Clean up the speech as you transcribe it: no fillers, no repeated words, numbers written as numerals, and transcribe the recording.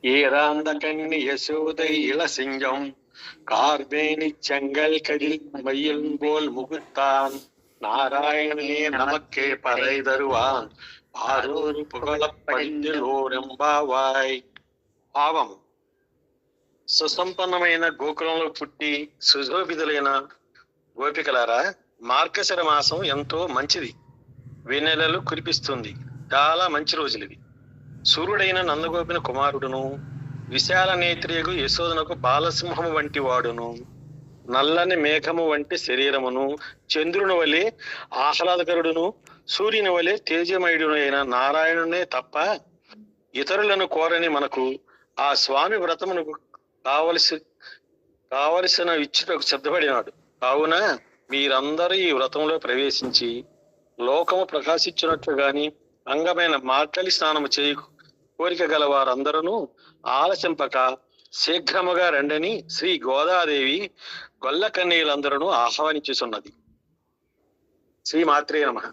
ஏராந்த யசோதை இளசிங்கம் கார்மேனி செங்கல் கடில் மயில் போல் முகுத்தான் நாராயணனே நமக்கே பறை தருவான் பாரூர் புகழப்படிந்தில் ఓరెంబావాయ్. భావం: సుసంపన్నమైన గోకులంలో పుట్టి సుశోభితులైన గోపికలారా, మార్గశిర మాసం ఎంతో మంచిది. వెన్నెలలు కురిపిస్తుంది. చాలా మంచి రోజులివి. సూర్యుడైన నందగోపిన కుమారుడును, విశాల నేత్రియగు యశోదనకు బాలసింహము వంటి వాడును, నల్లని మేఘము వంటి శరీరమును, చంద్రుని వలె ఆహ్లాదకరుడును, సూర్యుని వలె తేజమయుడును అయిన నారాయణునే తప్ప ఇతరులను కోరని మనకు ఆ స్వామి వ్రతమునకు కావలసిన ఇచ్చుటకు సిద్ధపడినాడు. కావున మీరందరూ ఈ వ్రతంలో ప్రవేశించి లోకము ప్రకాశించినట్లు గాని అంగమైన మార్గలి స్నానము చేయ కోరిక గల వారందరూ ఆలసింపక శీఘ్రముగా రండని శ్రీ గోదాదేవి గొల్ల కన్నీలందరూ ఆహ్వానించుచున్నది. శ్రీ మాత్రే నమః.